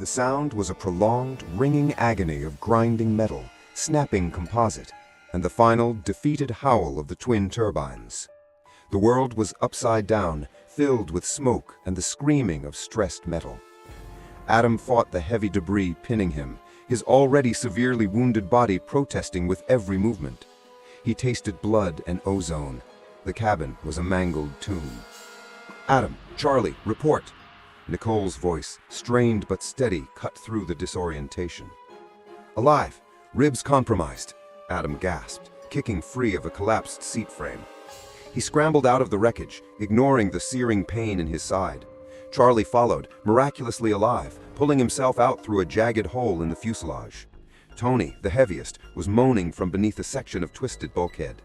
sound was a prolonged, ringing agony of grinding metal, snapping composite, and the final, defeated howl of the twin turbines. The world was upside down, filled with smoke and the screaming of stressed metal. Adam fought the heavy debris pinning him, his already severely wounded body protesting with every movement. He tasted blood and ozone. The cabin was a mangled tomb. "Adam, Charlie, report!" Nicole's voice, strained but steady, cut through the disorientation. "Alive! Ribs compromised," Adam gasped, kicking free of a collapsed seat frame. He scrambled out of the wreckage, ignoring the searing pain in his side. Charlie followed, miraculously alive, pulling himself out through a jagged hole in the fuselage. Tony, the heaviest, was moaning from beneath a section of twisted bulkhead.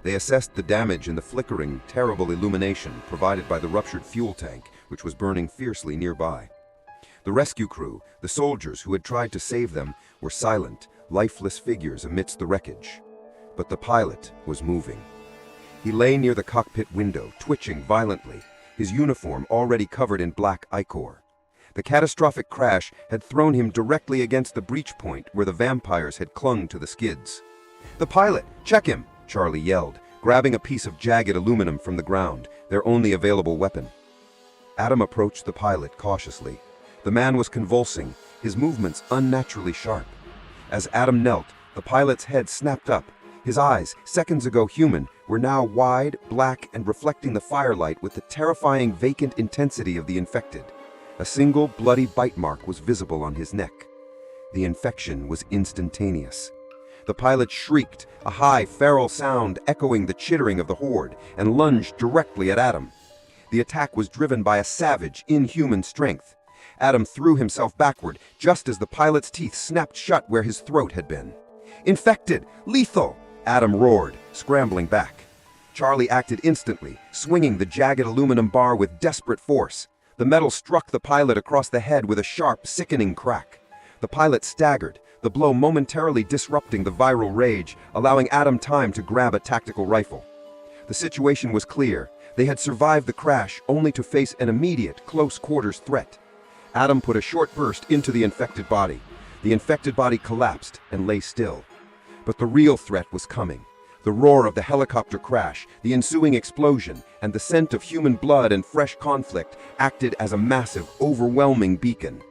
They assessed the damage in the flickering, terrible illumination provided by the ruptured fuel tank, which was burning fiercely nearby. The rescue crew, the soldiers who had tried to save them, were silent, lifeless figures amidst the wreckage. But the pilot was moving. He lay near the cockpit window, twitching violently, his uniform already covered in black ichor. The catastrophic crash had thrown him directly against the breach point where the vampires had clung to the skids. "The pilot! Check him!" Charlie yelled, grabbing a piece of jagged aluminum from the ground, their only available weapon. Adam approached the pilot cautiously. The man was convulsing, his movements unnaturally sharp. As Adam knelt, the pilot's head snapped up. His eyes, seconds ago human, were now wide, black, and reflecting the firelight with the terrifying vacant intensity of the infected. A single bloody bite mark was visible on his neck. The infection was instantaneous. The pilot shrieked, a high, feral sound echoing the chittering of the horde, and lunged directly at Adam. The attack was driven by a savage, inhuman strength. Adam threw himself backward, just as the pilot's teeth snapped shut where his throat had been. "Infected! Lethal!" Adam roared, scrambling back. Charlie acted instantly, swinging the jagged aluminum bar with desperate force. The metal struck the pilot across the head with a sharp, sickening crack. The pilot staggered, the blow momentarily disrupting the viral rage, allowing Adam time to grab a tactical rifle. The situation was clear. They had survived the crash only to face an immediate, close-quarters threat. Adam put a short burst into the infected body. The infected body collapsed and lay still. But the real threat was coming. The roar of the helicopter crash, the ensuing explosion, and the scent of human blood and fresh conflict acted as a massive, overwhelming beacon.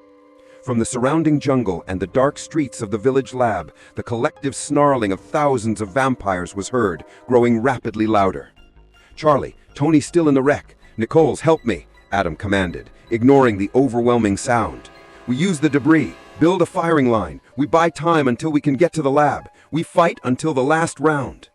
From the surrounding jungle and the dark streets of the village lab, the collective snarling of thousands of vampires was heard, growing rapidly louder. "Charlie, Tony's still in the wreck. Nicole's, help me," Adam commanded, ignoring the overwhelming sound. "We use the debris, build a firing line. We buy time until we can get to the lab. We fight until the last round."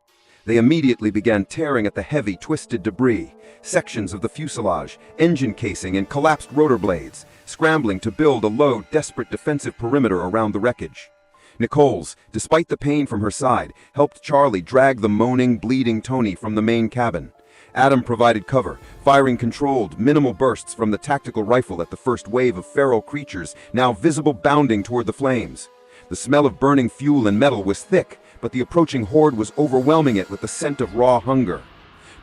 They immediately began tearing at the heavy, twisted debris, sections of the fuselage, engine casing, and collapsed rotor blades, scrambling to build a low, desperate defensive perimeter around the wreckage. Nicole's, despite the pain from her side, helped Charlie drag the moaning, bleeding Tony from the main cabin. Adam provided cover, firing controlled, minimal bursts from the tactical rifle at the first wave of feral creatures now visible bounding toward the flames. The smell of burning fuel and metal was thick, but the approaching horde was overwhelming it with the scent of raw hunger.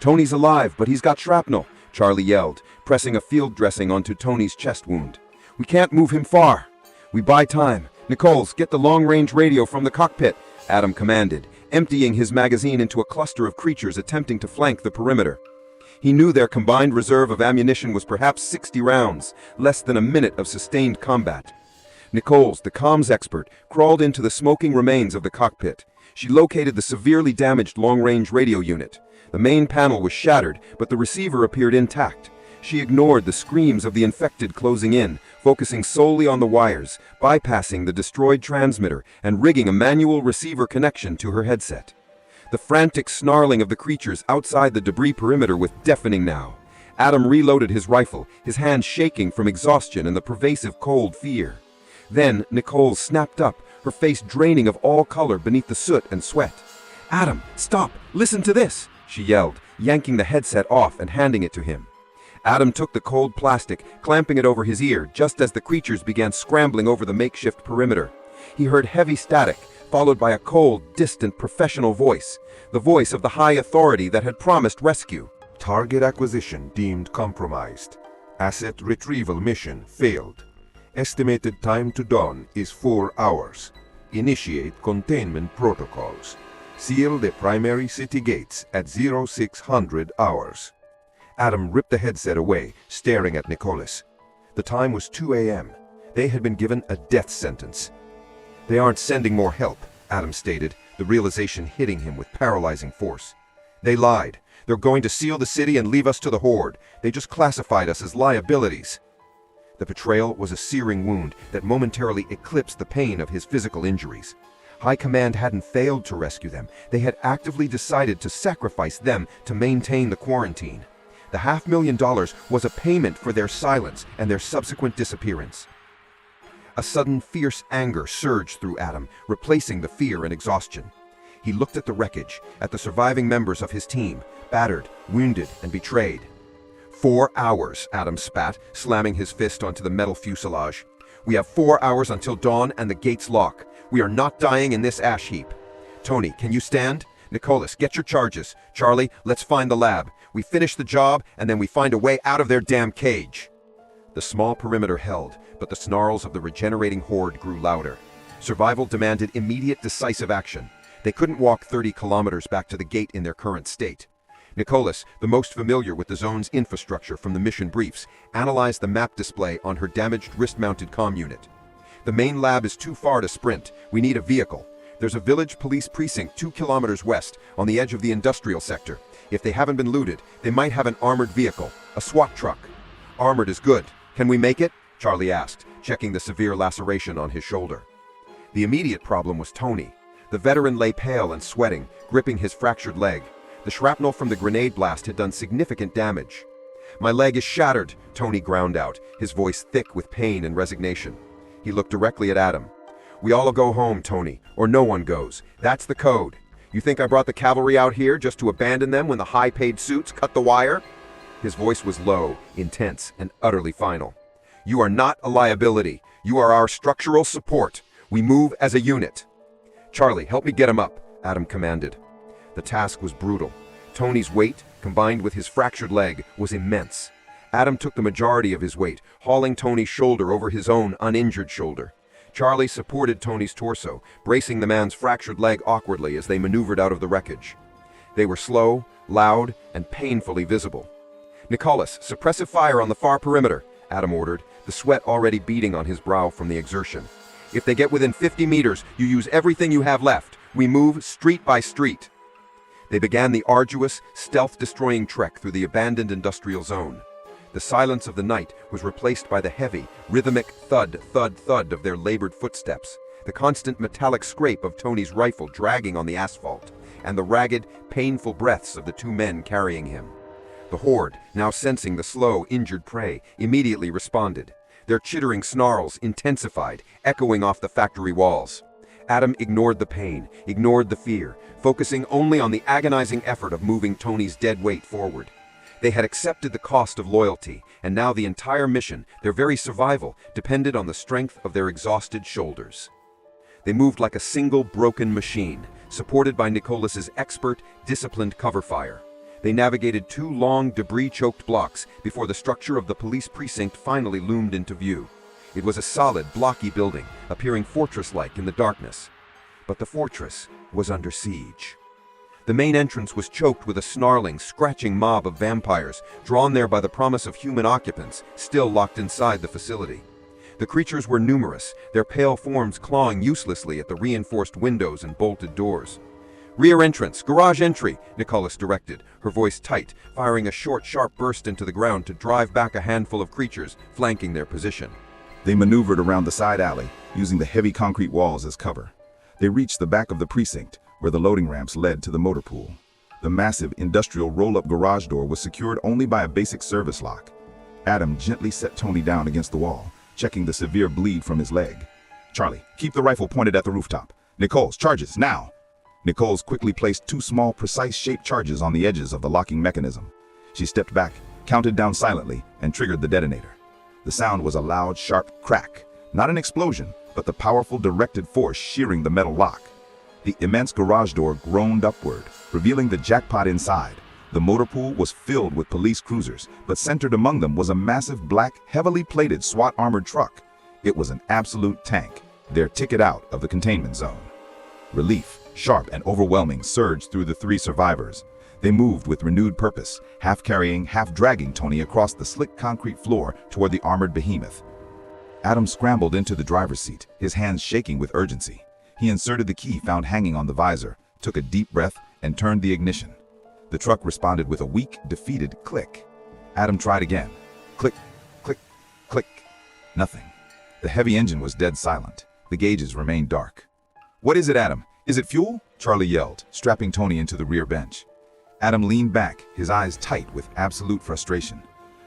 "Tony's alive, but he's got shrapnel," Charlie yelled, pressing a field dressing onto Tony's chest wound. "We can't move him far." "We buy time. Nicole's, get the long-range radio from the cockpit," Adam commanded, emptying his magazine into a cluster of creatures attempting to flank the perimeter. He knew their combined reserve of ammunition was perhaps 60 rounds, less than a minute of sustained combat. Nicole's, the comms expert, crawled into the smoking remains of the cockpit. She located the severely damaged long-range radio unit. The main panel was shattered, but the receiver appeared intact. She ignored the screams of the infected closing in, focusing solely on the wires, bypassing the destroyed transmitter, and rigging a manual receiver connection to her headset. The frantic snarling of the creatures outside the debris perimeter was deafening now. Adam reloaded his rifle, his hands shaking from exhaustion and the pervasive cold fear. Then Nicole snapped up, her face draining of all color beneath the soot and sweat. "Adam, stop! Listen to this!" she yelled, yanking the headset off and handing it to him. Adam took the cold plastic, clamping it over his ear just as the creatures began scrambling over the makeshift perimeter. He heard heavy static, followed by a cold, distant professional voice, the voice of the high authority that had promised rescue. "Target acquisition deemed compromised. Asset retrieval mission failed. Estimated time to dawn is 4 hours. Initiate containment protocols. Seal the primary city gates at 0600 hours. Adam ripped the headset away, staring at Nicholas. The time was 2 a.m. They had been given a death sentence. They aren't sending more help, Adam stated, the realization hitting him with paralyzing force. They lied. They're going to seal the city and leave us to the horde. They just classified us as liabilities. The betrayal was a searing wound that momentarily eclipsed the pain of his physical injuries. High Command hadn't failed to rescue them. They had actively decided to sacrifice them to maintain the quarantine. The $500,000 was a payment for their silence and their subsequent disappearance. A sudden fierce anger surged through Adam, replacing the fear and exhaustion. He looked at the wreckage, at the surviving members of his team, battered, wounded, and betrayed. 4 hours, Adam spat, slamming his fist onto the metal fuselage. We have 4 hours until dawn and the gates lock. We are not dying in this ash heap. Tony, can you stand? Nicholas, get your charges. Charlie, let's find the lab. We finish the job, and then we find a way out of their damn cage. The small perimeter held, but the snarls of the regenerating horde grew louder. Survival demanded immediate, decisive action. They couldn't walk 30 kilometers back to the gate in their current state. Nicholas, the most familiar with the zone's infrastructure from the mission briefs, analyzed the map display on her damaged wrist-mounted comm unit. The main lab is too far to sprint. We need a vehicle. There's a village police precinct 2 kilometers west, on the edge of the industrial sector. If they haven't been looted, they might have an armored vehicle, a SWAT truck. Armored is good. Can we make it? Charlie asked, checking the severe laceration on his shoulder. The immediate problem was Tony. The veteran lay pale and sweating, gripping his fractured leg. The shrapnel from the grenade blast had done significant damage. My leg is shattered, Tony ground out, his voice thick with pain and resignation. He looked directly at Adam. We all go home, Tony, or no one goes. That's the code. You think I brought the cavalry out here just to abandon them when the high-paid suits cut the wire? His voice was low, intense, and utterly final. You are not a liability. You are our structural support. We move as a unit. Charlie, help me get him up, Adam commanded. The task was brutal. Tony's weight, combined with his fractured leg, was immense. Adam took the majority of his weight, hauling Tony's shoulder over his own uninjured shoulder. Charlie supported Tony's torso, bracing the man's fractured leg awkwardly as they maneuvered out of the wreckage. They were slow, loud, and painfully visible. Nicholas, suppressive fire on the far perimeter, Adam ordered, the sweat already beading on his brow from the exertion. If they get within 50 meters, you use everything you have left. We move street by street. They began the arduous, stealth-destroying trek through the abandoned industrial zone. The silence of the night was replaced by the heavy, rhythmic thud, thud, thud of their labored footsteps, the constant metallic scrape of Tony's rifle dragging on the asphalt, and the ragged, painful breaths of the 2 men carrying him. The horde, now sensing the slow, injured prey, immediately responded. Their chittering snarls intensified, echoing off the factory walls. Adam ignored the pain, ignored the fear, focusing only on the agonizing effort of moving Tony's dead weight forward. They had accepted the cost of loyalty, and now the entire mission, their very survival, depended on the strength of their exhausted shoulders. They moved like a single broken machine, supported by Nicholas's expert, disciplined cover fire. They navigated 2 long, debris-choked blocks before the structure of the police precinct finally loomed into view. It was a solid, blocky building, appearing fortress-like in the darkness. But the fortress was under siege. The main entrance was choked with a snarling, scratching mob of vampires, drawn there by the promise of human occupants, still locked inside the facility. The creatures were numerous, their pale forms clawing uselessly at the reinforced windows and bolted doors. Rear entrance, garage entry, Nicholas directed, her voice tight, firing a short, sharp burst into the ground to drive back a handful of creatures flanking their position. They maneuvered around the side alley, using the heavy concrete walls as cover. They reached the back of the precinct, where the loading ramps led to the motor pool. The massive industrial roll-up garage door was secured only by a basic service lock. Adam gently set Tony down against the wall, checking the severe bleed from his leg. Charlie, keep the rifle pointed at the rooftop. Nichols, charges, now! Nichols quickly placed 2 small, precise-shaped charges on the edges of the locking mechanism. She stepped back, counted down silently, and triggered the detonator. The sound was a loud, sharp crack, not an explosion, but the powerful directed force shearing the metal lock. The immense garage door groaned upward, revealing the jackpot inside. The motor pool was filled with police cruisers, but centered among them was a massive black, heavily plated SWAT armored truck. It was an absolute tank, their ticket out of the containment zone. Relief, sharp and overwhelming, surged through the three survivors. They moved with renewed purpose, half carrying, half dragging Tony across the slick concrete floor toward the armored behemoth. Adam scrambled into the driver's seat, his hands shaking with urgency. He inserted the key found hanging on the visor, took a deep breath, and turned the ignition. The truck responded with a weak, defeated click. Adam tried again. Click, click, click. Nothing. The heavy engine was dead silent. The gauges remained dark. "What is it, Adam? Is it fuel?" Charlie yelled, strapping Tony into the rear bench. Adam leaned back, his eyes tight with absolute frustration.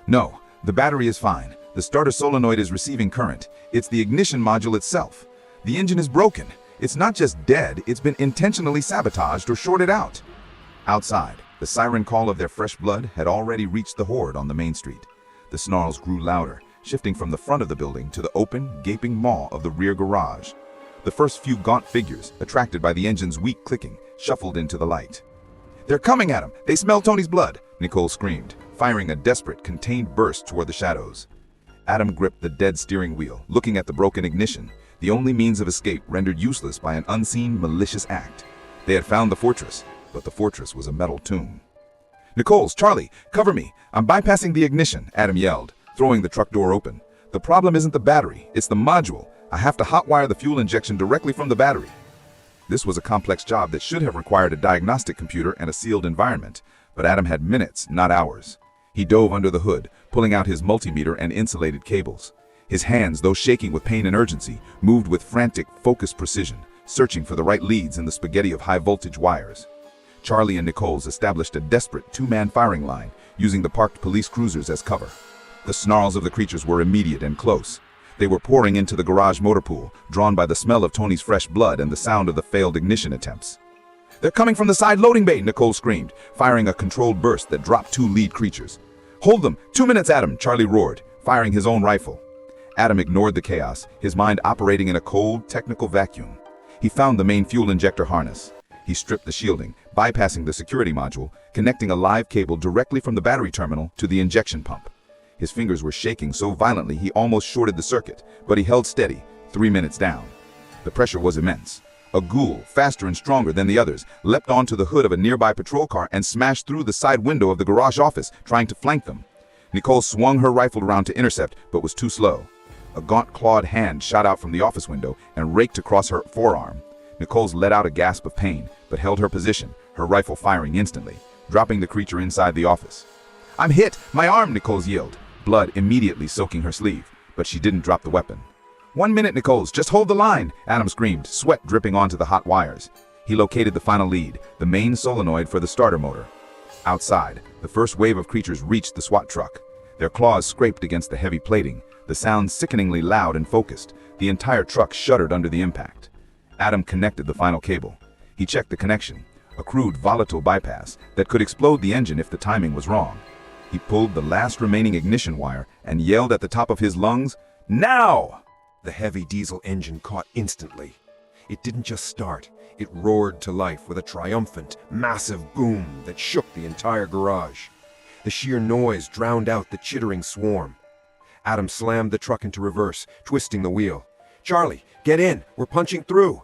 "No, the battery is fine. The starter solenoid is receiving current. It's the ignition module itself. The engine is broken. It's not just dead, it's been intentionally sabotaged or shorted out." Outside, the siren call of their fresh blood had already reached the horde on the main street. The snarls grew louder, shifting from the front of the building to the open, gaping maw of the rear garage. The first few gaunt figures, attracted by the engine's weak clicking, shuffled into the light. "They're coming at him! They smell Tony's blood!" Nicole screamed, firing a desperate, contained burst toward the shadows. Adam gripped the dead steering wheel, looking at the broken ignition, the only means of escape rendered useless by an unseen, malicious act. They had found the fortress, but the fortress was a metal tomb. "Nicole's, Charlie, cover me! I'm bypassing the ignition," Adam yelled, throwing the truck door open. "The problem isn't the battery, it's the module. I have to hotwire the fuel injection directly from the battery." This was a complex job that should have required a diagnostic computer and a sealed environment, but Adam had minutes, not hours. He dove under the hood, pulling out his multimeter and insulated cables. His hands, though shaking with pain and urgency, moved with frantic, focused precision, searching for the right leads in the spaghetti of high-voltage wires. Charlie and Nicole's established a desperate two-man firing line, using the parked police cruisers as cover. The snarls of the creatures were immediate and close. They were pouring into the garage motor pool, drawn by the smell of Tony's fresh blood and the sound of the failed ignition attempts. "They're coming from the side loading bay," Nicole screamed, firing a controlled burst that dropped two lead creatures. "Hold them! 2 minutes, Adam!" Charlie roared, firing his own rifle. Adam ignored the chaos, his mind operating in a cold, technical vacuum. He found the main fuel injector harness. He stripped the shielding, bypassing the security module, connecting a live cable directly from the battery terminal to the injection pump. His fingers were shaking so violently he almost shorted the circuit, but he held steady, 3 minutes down. The pressure was immense. A ghoul, faster and stronger than the others, leapt onto the hood of a nearby patrol car and smashed through the side window of the garage office, trying to flank them. Nicole swung her rifle around to intercept, but was too slow. A gaunt, clawed hand shot out from the office window and raked across her forearm. Nicole's let out a gasp of pain, but held her position, her rifle firing instantly, dropping the creature inside the office. "I'm hit! My arm!" Nicole's yelled, blood immediately soaking her sleeve, but she didn't drop the weapon. "1 minute, Nicole's, just hold the line!" Adam screamed, sweat dripping onto the hot wires. He located the final lead, the main solenoid for the starter motor. Outside, the first wave of creatures reached the SWAT truck. Their claws scraped against the heavy plating, the sound sickeningly loud and focused. The entire truck shuddered under the impact. Adam connected the final cable. He checked the connection, a crude, volatile bypass that could explode the engine if the timing was wrong. He pulled the last remaining ignition wire and yelled at the top of his lungs, "Now!" The heavy diesel engine caught instantly. It didn't just start, it roared to life with a triumphant, massive boom that shook the entire garage. The sheer noise drowned out the chittering swarm. Adam slammed the truck into reverse, twisting the wheel. "Charlie, get in! We're punching through!"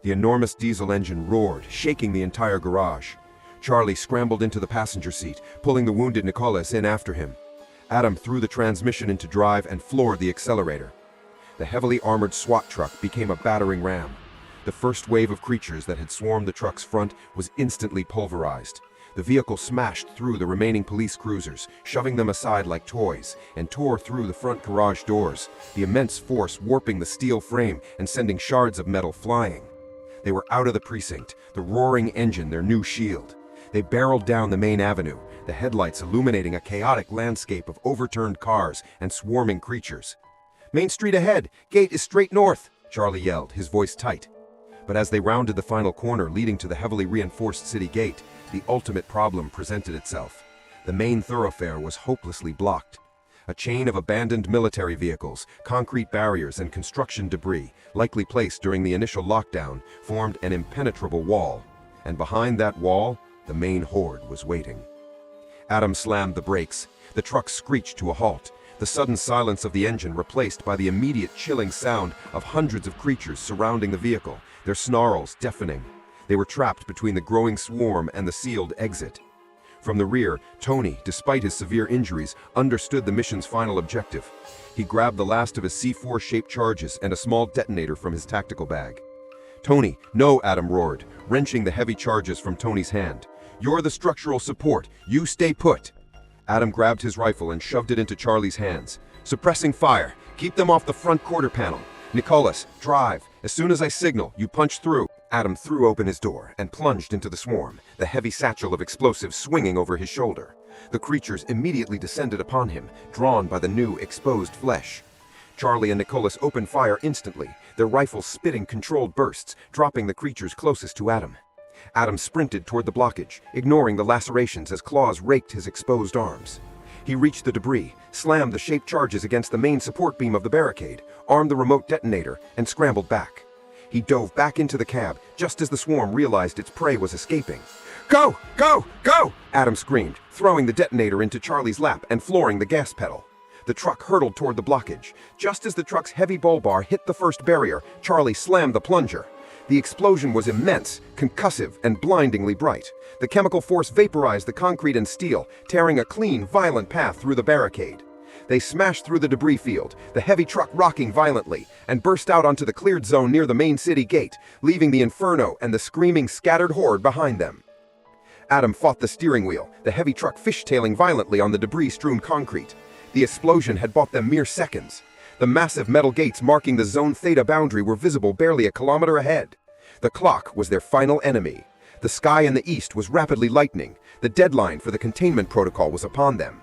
The enormous diesel engine roared, shaking the entire garage. Charlie scrambled into the passenger seat, pulling the wounded Nicholas in after him. Adam threw the transmission into drive and floored the accelerator. The heavily armored SWAT truck became a battering ram. The first wave of creatures that had swarmed the truck's front was instantly pulverized. The vehicle smashed through the remaining police cruisers, shoving them aside like toys, and tore through the front garage doors, the immense force warping the steel frame and sending shards of metal flying. They were out of the precinct, the roaring engine their new shield. They barreled down the main avenue, the headlights illuminating a chaotic landscape of overturned cars and swarming creatures. "Main Street ahead! Gate is straight north!" Charlie yelled, his voice tight. But as they rounded the final corner leading to the heavily reinforced city gate, the ultimate problem presented itself. The main thoroughfare was hopelessly blocked. A chain of abandoned military vehicles, concrete barriers, and construction debris, likely placed during the initial lockdown, formed an impenetrable wall. And behind that wall, the main horde was waiting. Adam slammed the brakes. The truck screeched to a halt. the sudden silence of the engine replaced by the immediate chilling sound of hundreds of creatures surrounding the vehicle, their snarls deafening. They were trapped between the growing swarm and the sealed exit. From the rear, Tony, despite his severe injuries, understood the mission's final objective. He grabbed the last of his C4-shaped charges and a small detonator from his tactical bag. "Tony, no," Adam roared, wrenching the heavy charges from Tony's hand. "You're the structural support. You stay put." Adam grabbed his rifle and shoved it into Charlie's hands. "Suppressing fire. Keep them off the front quarter panel. Nicholas, drive. As soon as I signal, you punch through." Adam threw open his door and plunged into the swarm, the heavy satchel of explosives swinging over his shoulder. The creatures immediately descended upon him, drawn by the new exposed flesh. Charlie and Nicholas opened fire instantly, their rifles spitting controlled bursts, dropping the creatures closest to Adam. Adam sprinted toward the blockage, ignoring the lacerations as claws raked his exposed arms. He reached the debris, slammed the shaped charges against the main support beam of the barricade, armed the remote detonator, and scrambled back. He dove back into the cab just as the swarm realized its prey was escaping. "Go! Go! Go!" Adam screamed, throwing the detonator into Charlie's lap and flooring the gas pedal. The truck hurtled toward the blockage. Just as the truck's heavy bull bar hit the first barrier, Charlie slammed the plunger. The explosion was immense, concussive, and blindingly bright. The chemical force vaporized the concrete and steel, tearing a clean, violent path through the barricade. They smashed through the debris field, the heavy truck rocking violently, and burst out onto the cleared zone near the main city gate, leaving the inferno and the screaming, scattered horde behind them. Adam fought the steering wheel, the heavy truck fishtailing violently on the debris-strewn concrete. The explosion had bought them mere seconds. The massive metal gates marking the Zone Theta boundary were visible barely a kilometer ahead. The clock was their final enemy. The sky in the east was rapidly lightening. The deadline for the containment protocol was upon them.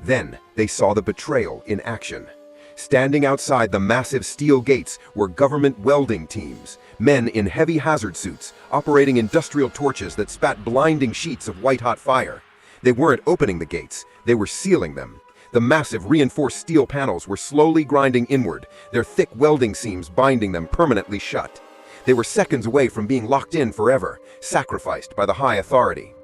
Then they saw the betrayal in action. Standing outside the massive steel gates were government welding teams, men in heavy hazard suits, operating industrial torches that spat blinding sheets of white-hot fire. They weren't opening the gates, they were sealing them. The massive reinforced steel panels were slowly grinding inward, their thick welding seams binding them permanently shut. They were seconds away from being locked in forever, sacrificed by the high authority.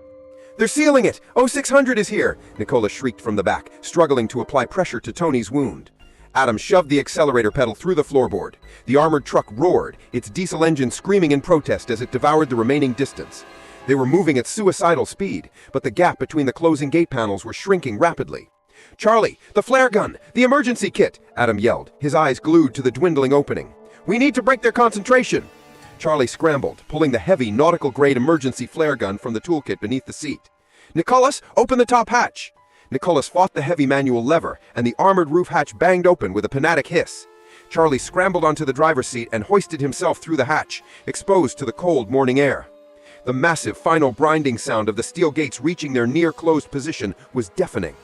"They're sealing it! 0600 is here!" Nicholas shrieked from the back, struggling to apply pressure to Tony's wound. Adam shoved the accelerator pedal through the floorboard. The armored truck roared, its diesel engine screaming in protest as it devoured the remaining distance. They were moving at suicidal speed, but the gap between the closing gate panels was shrinking rapidly. "Charlie, the flare gun! The emergency kit!" Adam yelled, his eyes glued to the dwindling opening. "We need to break their concentration!" Charlie scrambled, pulling the heavy, nautical-grade emergency flare gun from the toolkit beneath the seat. "Nicholas, open the top hatch!" Nicholas fought the heavy manual lever, and the armored roof hatch banged open with a pneumatic hiss. Charlie scrambled onto the driver's seat and hoisted himself through the hatch, exposed to the cold morning air. The massive, final grinding sound of the steel gates reaching their near-closed position was deafening.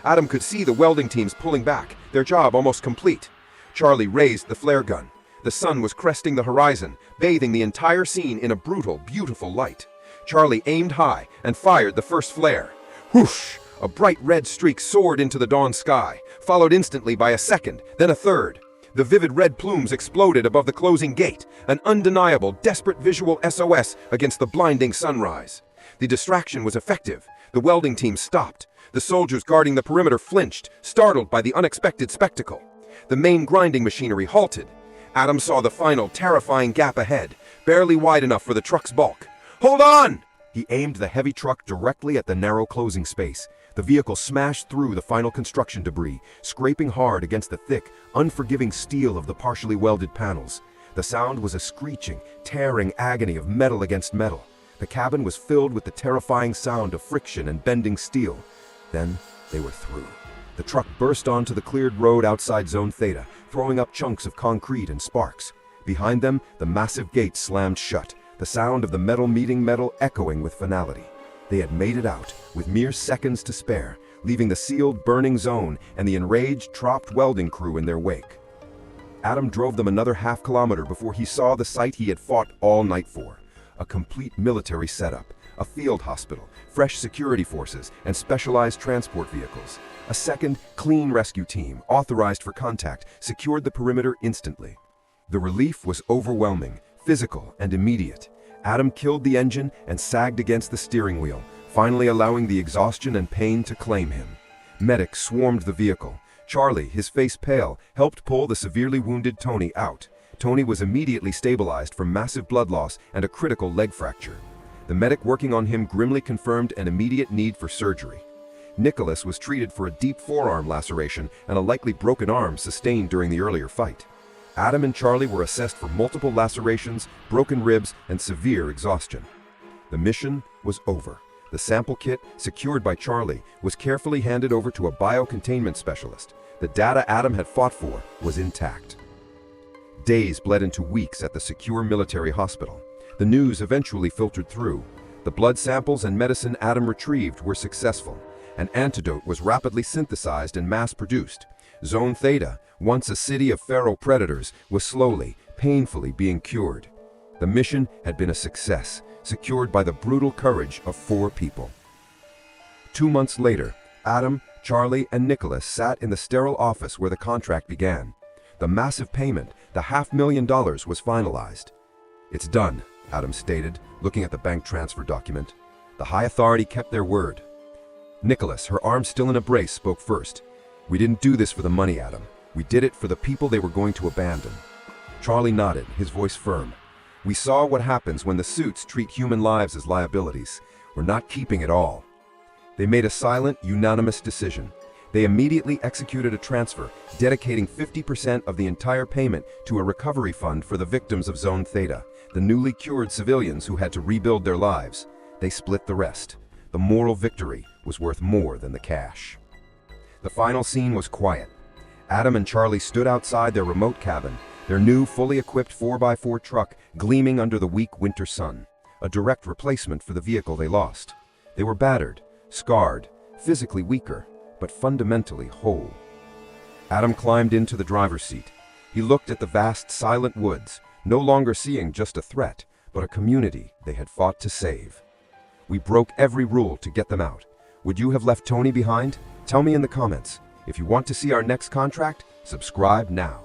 Adam could see the welding teams pulling back, their job almost complete. Charlie raised the flare gun. The sun was cresting the horizon, bathing the entire scene in a brutal, beautiful light. Charlie aimed high and fired the first flare. Whoosh! A bright red streak soared into the dawn sky, followed instantly by a second, then a third. The vivid red plumes exploded above the closing gate, an undeniable, desperate visual SOS against the blinding sunrise. The distraction was effective. The welding team stopped. The soldiers guarding the perimeter flinched, startled by the unexpected spectacle. The main grinding machinery halted. Adam saw the final, terrifying gap ahead, barely wide enough for the truck's bulk. "Hold on!" He aimed the heavy truck directly at the narrow closing space. The vehicle smashed through the final construction debris, scraping hard against the thick, unforgiving steel of the partially welded panels. The sound was a screeching, tearing agony of metal against metal. The cabin was filled with the terrifying sound of friction and bending steel. Then they were through. The truck burst onto the cleared road outside Zone Theta, throwing up chunks of concrete and sparks. Behind them, the massive gate slammed shut, the sound of the metal meeting metal echoing with finality. They had made it out, with mere seconds to spare, leaving the sealed, burning zone and the enraged, trapped welding crew in their wake. Adam drove them another half-kilometer before he saw the sight he had fought all night for. A complete military setup, a field hospital, fresh security forces, and specialized transport vehicles. A second, clean rescue team, authorized for contact, secured the perimeter instantly. The relief was overwhelming, physical, and immediate. Adam killed the engine and sagged against the steering wheel, finally allowing the exhaustion and pain to claim him. Medics swarmed the vehicle. Charlie, his face pale, helped pull the severely wounded Tony out. Tony was immediately stabilized from massive blood loss and a critical leg fracture. The medic working on him grimly confirmed an immediate need for surgery. Nicholas was treated for a deep forearm laceration and a likely broken arm sustained during the earlier fight. Adam and Charlie were assessed for multiple lacerations, broken ribs, and severe exhaustion. The mission was over. The sample kit, secured by Charlie, was carefully handed over to a biocontainment specialist. The data Adam had fought for was intact. Days bled into weeks at the secure military hospital. The news eventually filtered through. The blood samples and medicine Adam retrieved were successful. An antidote was rapidly synthesized and mass-produced. Zone Theta, once a city of feral predators, was slowly, painfully being cured. The mission had been a success, secured by the brutal courage of 4 people. 2 months later, Adam, Charlie, and Nicholas sat in the sterile office where the contract began. The massive payment, the $500,000, was finalized. "It's done," Adam stated, looking at the bank transfer document. The high authority kept their word. Nicholas, her arm still in a brace, spoke first. "We didn't do this for the money, Adam. We did it for the people they were going to abandon." Charlie nodded, his voice firm. "We saw what happens when the suits treat human lives as liabilities. We're not keeping it all." They made a silent, unanimous decision. They immediately executed a transfer, dedicating 50% of the entire payment to a recovery fund for the victims of Zone Theta, the newly cured civilians who had to rebuild their lives. They split the rest. The moral victory was worth more than the cash. The final scene was quiet. Adam and Charlie stood outside their remote cabin, their new fully equipped 4x4 truck gleaming under the weak winter sun, a direct replacement for the vehicle they lost. They were battered, scarred, physically weaker, but fundamentally whole. Adam climbed into the driver's seat. He looked at the vast, silent woods, no longer seeing just a threat, but a community they had fought to save. "We broke every rule to get them out. Would you have left Tony behind? Tell me in the comments. If you want to see our next contract, subscribe now."